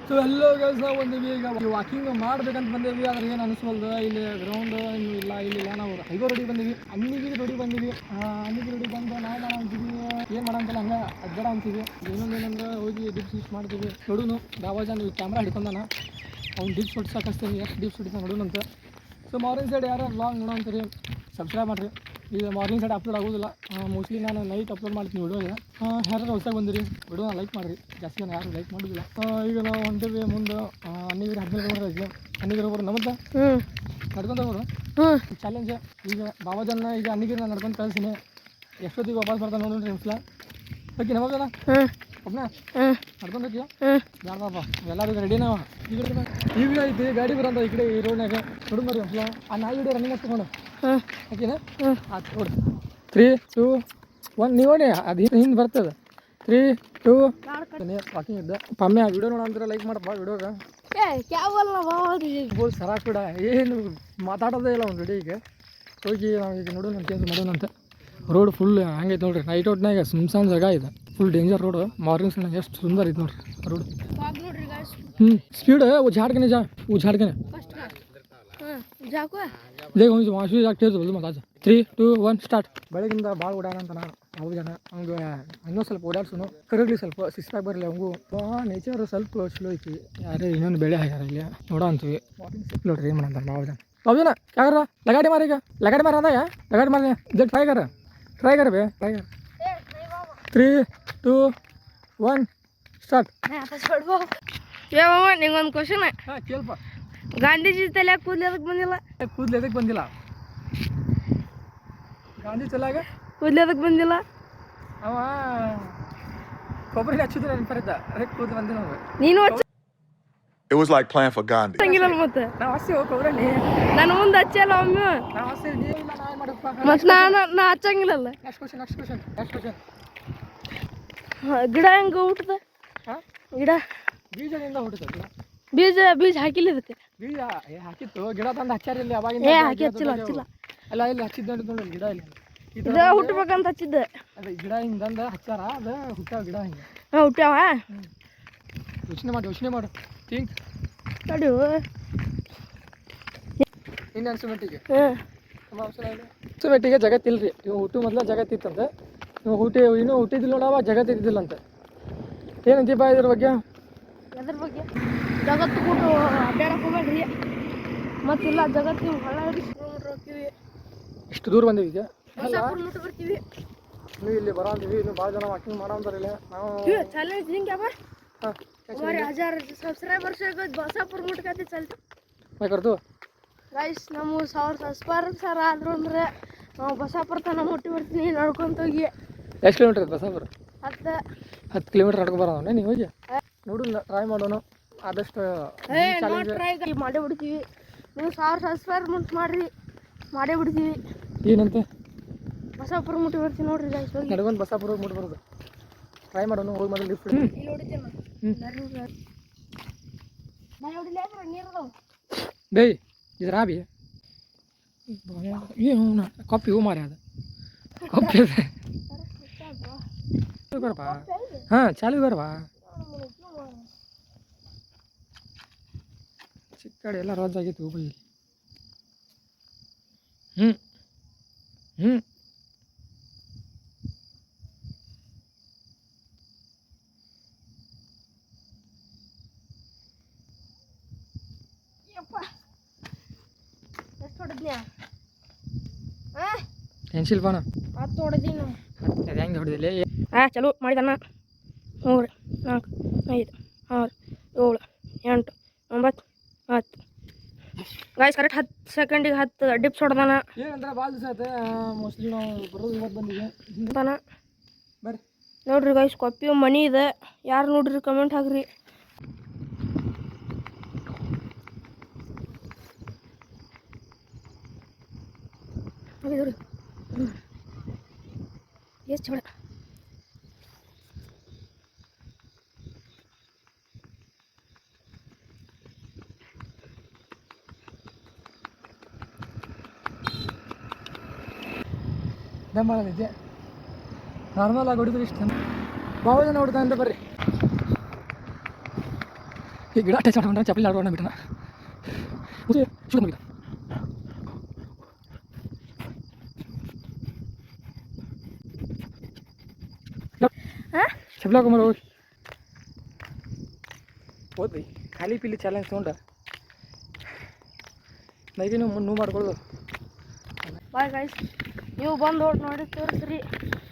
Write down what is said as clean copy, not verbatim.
So ಎಲ್ಲೋ guys ನಾವು ಬಂದೀವಿ ಈಗ ವಾಕಿಂಗ್ ಮಾಡ್ಬೇಕಂತ ಬಂದೀವಿ. ಆದ್ರೆ ಏನು ಅನಿಸ್ವಲ್ದು, ಇಲ್ಲಿ ಗ್ರೌಂಡ್ ಇನ್ನೂ ಇಲ್ಲ. ನಾವು ಹೈಗೋ ರೋಡಿಗೆ ಬಂದೀವಿ, ಅನ್ನಿಗೆ ರೋಡಿಗೆ ಬಂದೀವಿ. ಅನ್ನಿಗೆ ರೋಡಿಗೆ ಬಂದು ನಾವು ಅಂತೀವಿ ಏನು ಮಾಡಂತಲ್ಲ ಹಂಗೆ ಅಜ್ಜಡ ಅಂತೀವಿ. ಇನ್ನೊಂದೇನಂದ್ರೆ ಹೋಗಿ ಡಿಪ್ಸ್ ಯೂಸ್ ಮಾಡ್ತೀವಿ. ನೋಡುನು ದಾವಾಜಾನ್ ಕ್ಯಾಮ್ರಾ ಹಿಡ್ಕೊಂಡಾನ, ಅವ್ನು ಡಿಪ್ಸ್ ಹೊಡ್ಸಕ್ಕೆ ಎಷ್ಟು ಡಿಪ್ಸ್ ಹೊಡಿತಾನೆ ನೋಡೋಣಂತ. ಸೊ ಮಾರ್ನಿಂಗ್ ಸೈಡ್ ಯಾರು ವ್ಲಾಗ್ ನೋಡೋಂತೀರಿ, ಸಬ್ಸ್ಕ್ರೈಬ್ ಮಾಡಿರಿ. ಈಗ ಮಾರ್ನಿಂಗ್ ಸೈಡ್ ಅಪ್ಲೋಡ್ ಆಗೋದಿಲ್ಲ, ಮೋಸ್ಟ್ಲಿ ನಾನು ನೈಟ್ ಅಪ್ಲೋಡ್ ಮಾಡ್ತೀನಿ ವಿಡಿಯೋಗೆ. ಯಾರು ಹೊಸದಾಗಿ ಬಂದಿರಿ ವಿಡಿಯೋನ ಲೈಕ್ ಮಾಡಿರಿ, ಜಾಸ್ತಿ ಜನ ಯಾರು ಲೈಕ್ ಮಾಡೋದಿಲ್ಲ. ಈಗ ನಾವು ಹೊಂಟೀವಿ ಮುಂದೆ ಅನ್ನಿಗಿರಿ 15 ಕಿಲೋಮೀಟರ್ ಐತಿ. ಅನ್ನಿಗಿರಿ ಹೋಗೋರು ನಮ್ಮತ್ತ ನಡ್ಕೊಂಡು ಹೋಗೋರು ಚಾಲೆಂಜ್. ಈಗ ಬಾಬಾಜನ್ನ ಈಗ ಅನ್ನಿಗಿರಿ ನಾನು ನಡ್ಕೊಂಡು ಕಳಿಸ್ತೀನಿ. ಎಷ್ಟೊತ್ತಿಗೆ ವಾಪಸ್ ಬರ್ತಾನೆ ನೋಡ್ರಿ ನಿಮ್ಸ್ಲ ಓಕೆ ನಮಗಲ್ಲ ಒಬ್ಬನ ನಡ್ಕೊಂಡು ಹೋಗ್ತೀಯ ಬೇಡ ಬಾಬಾ ಎಲ್ಲರೂ ರೆಡಿನಾವ. ಈಗ ಐತಿ ಗಾಡಿ ಬರೋಂಥ ಈ ಕಡೆ ಈ ರೋಡ್ನಾಗ ನೋಡು ಮರಿ ಒಂದ್ಸಲ ಆ ನಾಯಿ ಹಿಡಿಯೋ ರನ್ನಿಂಗ್ ಹಚ್ಕೊಂಡು ಓಕೆನಾ? ಆಯ್ತು ನೋಡಿ 3, 2, 1 ನೀವು ನೋಡಿ ಅದು ಹಿಂದೆ ಬರ್ತದೆ. 3, 2 ವಾಕಿಂಗ್ ಇದ್ದ ಪಮ್ಮೆ ಆ ವಿಡಿಯೋ ನೋಡಂದ್ರೆ ಲೈಕ್ ಮಾಡಪ್ಪ ವಿಡಿಯೋಗೆ ಬೋಲ್ ಸರಾಕ್ ಕೂಡ ಏನು ಮಾತಾಡೋದೇ ಇಲ್ಲ ಒಂದು ವಿಡಿಯೋಗೆ. ಹೋಗಿ ನಾವು ಈಗ ನೋಡೋಣ ಅಂತ ಮಾಡೋಣಂತ. ರೋಡ್ ಫುಲ್ ಹಂಗೈತೆ ನೋಡ್ರಿ, ನೈಟ್ ಔಟ್ನಾಗ ಸುಮ್ಸಾನ್ ಜಾಗ ಇದೆ, ಫುಲ್ ಡೇಂಜರ್ ರೋಡು. ಮಾರ್ನಿಂಗ್ ಸಣ್ಣ ಎಷ್ಟು ಸುಂದರ ಐತೆ ನೋಡ್ರಿ ರೋಡ್. ಸ್ಪೀಡ್ ಉझाड़के जा उझाड़के ದೇಗ ಒಂದು ವಾಶು ಜಾಗ್ತಿರ್ದು ಬಲ್ದು ಮತ್ತೆ 3, 2, 1 ಸ್ಟಾರ್ಟ್. ಬೆಳಗಿಂದ ಭಾಳ ಓಡಾಡಂತ ನಾನು ಅವ್ರು ಜನ ಅವ್ಗೆ ಇನ್ನೂ ಸ್ವಲ್ಪ ಓಡಾಡ್ಸೋನು ಕರಗ್ಲಿ ಸ್ವಲ್ಪ ಶಿಸ್ತಾಗಿ ಬರಲಿ ಅವಂಗೂ. ನೇಚರ್ ಸ್ವಲ್ಪ ಸ್ಲೋ ಐತಿ. ಯಾರೇ ಇನ್ನೊಂದು ಬೆಳೆ ಹಾಕ್ಯಾರ ಇಲ್ಲಿ ನೋಡೋ ಅಂತೀವಿ. ನೋಡ್ರಿ ಏನು ಮಾಡಂತ ಭಾಳ ಜನ ಜನ ಯಾರ ಲಗಾಡಿ ಮಾರೀಗ ಲಗಾಡಿ ಮಾರ ಅಂದಾಗ ಲಗಾಡಿ ಮಾರ ಜಡ್ ಟ್ರೈ ಕರ ಬೇ ಟ್ರೈ ಕರ 3, 2, 1 ಸ್ಟಾರ್ಟ್. ನಿಂಗೊಂದು ಕ್ವಶನ್. ಹಾಂ ಕೇಳಪ್ಪ. ಗಾಂಧೀಜಿ ತಲೆ ಕೂದಲು ಎದಕ್ಕೆ ಬಂದಿಲ್ಲ? ಗಾಂಧಿ ತಲೆಯಾಗ ಕೂದಲು ಎದಕ್ಕೆ ಬಂದಿಲ್ಲ? ಅವ ಕೊಬ್ಬರಿ ಹಚ್ಚಿದ್ರೆ ನೆನಪರಿದ್ದ ಅದಕ್ಕೆ ಕೂದಲು ಬಂದಿಲ್ಲ ಅವ. ನೀನು It was like playing for Gandhi. ಹಚ್ಚಿಲ್ಲ ಮತ್ತೆ ನಾವು ಹಸ್ತೀವಿ ಕೊಬ್ಬರಿ ನಾನು ಮುಂದೆ ಹಚ್ಚಲ್ಲ ಒಮ್ಮೆ ನಾವು ಹಸ್ತೀವಿ ನೀವಿಲ್ಲ ನಾವು ಏನು ಮಾಡಪ್ಪ. ಮತ್ತೆ ನಾ ಹಚ್ಚಂಗಿಲ್ಲಲ್ಲ. ನೆಕ್ಸ್ಟ್ ಕ್ವಶನ್ ಗಿಡ ಹೆಂಗೆ ಹುಟ್ಟದ? ಹಾಂ ಗಿಡ ಬೀಜದಿಂದ ಹುಟ್ಟುತ್ತದೆ. ಬೀಜ ಹಾಕಿಲ್ಲ ಇದಕ್ಕೆ. ಬೀಜ ಹಾಕಿತ್ತು, ಗಿಡ ತಂದು ಹಚ್ಚಾರ ಇಲ್ಲಿ ಅವಾಗಿಂದ. ಹಾಕಿ ಹಚ್ಚಿಲ್ಲ ಅಲ್ಲ ಇಲ್ಲಿ ಹಚ್ಚಿದ್ದು ನೋಡಿ ಗಿಡ ಇಲ್ಲಿ ಇದು ಹುಟ್ಟಬೇಕಂತ ಹಚ್ಚಿದ್ದೆ. ಅದು ಗಿಡ ಹಿಂದಂದ ಹಚ್ಚಾರ, ಅದು ಹುಟ್ಟಾವ ಗಿಡ ಹಿಂಗೆ. ಹಾಂ ಹುಟ್ಟ್ಯಾವ. ಯೋಚನೆ ಮಾಡು ಥಿಂಕ್ ನೋಡಿ ಇನ್ನು ಅನ್ಸುಮೆಟ್ಟಿಗೆ ಜಗತ್ತಿಲ್ರಿ. ಇವು ಹುಟ್ಟು ಮೊದಲ ಜಗತ್ತಿತ್ತಂತೆ, ಇನ್ನೂ ಹುಟ್ಟಿದಿಲ್ಲ ನೋಡವ ಜಗತ್ತಿದ್ದಿಲ್ಲ ಅಂತ. ಏನಂತೀಪ ಇದ್ರ ಬಗ್ಗೆ? ಎದ್ರ ಬಗ್ಗೆ? ಜಗತ್ತು ಬಿಟ್ಟು ಅಡ್ಡಾಡಕ್ಕೆ ಹೋಗ್ಬೇಡ್ರಿ. ಮತ್ತಿಲ್ಲ ಜಗತ್ತಿನ ಹೊಳ ಹೋಗ್ತೀವಿ. ಇಷ್ಟು ದೂರ ಬಂದಿವಿ ಮುಟ್ಟು ಬರ್ತೀವಿ. ನೀವು ಇಲ್ಲಿ ಬರೋಂತೀವಿ. ಇನ್ನು ಭಾಳ ಜನ ವಾಕಿಂಗ್ ಮಾಡೋಂತಾರೆ ಇಲ್ಲಿ. ನಾವು ಚಾಲೆಂಜ್ ಹಿಂಗೆ ಅವ. हमारे 1000 सब्सक्राइबर्स बसापुर मुಟ್ಕತಿ ಚಲ್ತು ಯಾಕರ್ತು ಗೈಸ್ ನಮ್ಮ 1000 ಸಬ್ಸ್ಕ್ರೈಬರ್ಸ್ ಆದ್ರು ಅಂದ್ರೆ ನಾವು ಬಸಾಪುರ ತನ ಮುಟ್ಟಿ ಬರ್ತೀನಿ ನಡ್ಕೊಂತ ಹೋಗಿ. ಎಷ್ಟು ಕಿಲೋಮೀಟರ್ ಇದೆ ಬಸಾಪುರ? 10 ಕಿಲೋಮೀಟರ್ ನಡ್ಕೊ ಬರೋಣ ನೀವು ಹೋಗಿ ನೋಡು ಟ್ರೈ ಮಾಡೋಣ ಆದಷ್ಟು ಮಾಡೇ ಬಿಡ್ತೀವಿ. ನೀವು 1000 ಸಬ್ಸ್ಕ್ರೈಬರ್ ಮುಟ್ ಮಾಡ್ರಿ ಮಾಡೇ ಬಿಡ್ತೀವಿ. ಏನಂತೆ ಬಸಾಪುರ ಮುಟ್ಟಿ ಬರ್ತೀನಿ ನೋಡ್ರಿ ಗೈಸ್ ಹೋಗಿ ನಡ್ಕೊಂಡು ಬಸಾಪುರ ಮುಟ್ಟಿ ಬರೋದು ಟ್ರೈ ಮಾಡೋಣ. ಹೋಗಿ ಮೊದಲು ಲಿಫ್ಟ್ ಇಲ್ಲಿ ಹೊಡಿತೀನಿ ಬೇ ಇದು ರಾಬಿ ಏನು ಕಾಪಿ ಹೂ ಮಾರಿ ಅದು ಕಾಪಿ ಅದು करपा हाँ चालू करवा ಚಿಕ್ಕಡೆ ಎಲ್ಲ ರೋಜ್ ಆಗಿತ್ತು ಹೂ ಬೈ ಪೆನ್ಸಿಲ್ ಬಾಣ ಹತ್ತು ಹೊಡೆದೀನಿ ಹೆಂಗೆ ಹೊಡೆದಿಲ್ಲ. ಚಲೋ ಮಾಡಿದಣ್ಣ. 3, 4, 5, 6, 7, 8, 9, 10 ಗಾಯ್ಸ್ ಕರೆಕ್ಟ್ 10 ಸೆಕೆಂಡಿಗೆ 10 ಡಿಪ್ಸ್ ಹೊಡೆದಾನ. ಏನಂದ್ರೆ ಭಾಳ ದಿವಸ ಆಯ್ತು ಮೋಸ್ಟ್ಲಿ ನಾವು ಬರೋದು ಇವತ್ತು ಬಂದಿದೆ ಬರ್ರಿ ನೋಡ್ರಿ ಗಾಯ್ಸ್ ಕಾಪಿ ಮನಿ ಇದೆ. ಯಾರು ನೋಡ್ರಿ ಕಮೆಂಟ್ ಹಾಕ್ರಿ. ನೋಡಿ ಎಷ್ಟು ಚೋಳ ದಮ್ ಮಾಡೋದಿದೆ ನಾರ್ಮಲ್ ಆಗಿ ಹೊಡಿದ್ರೆ ಇಷ್ಟು ಭಾಳ ಜನ ಹೊಡ್ತಾ ಅಂತ ಬರ್ರಿ. ಈ ಗಿಡ ಟಚ್ ಮಾಡ್ಕೊಂಡ್ರೆ ಚಪ್ಪಲಿ ಆಡ್ಕೊಂಡು ಬಿಟ್ಟಣ ಶುರು ಮುಗಿದ ಚಪ್ಪಲಿ ಹಾಕೊಂಬರು ಹೋದ್ರಿ ಖಾಲಿ ಪಿಲಿ ಚಾಲೆಂಜ್ ತೊಗೊಂಡ ನೈಗೆ ನೀವು ಮಾಡ್ಕೊಳ್ಳೋದು ಬಾಯ್ ಗೈಸ್ ನೀವು ಬಂದು ನೋಡಿ ತೋರಿಸ್ರಿ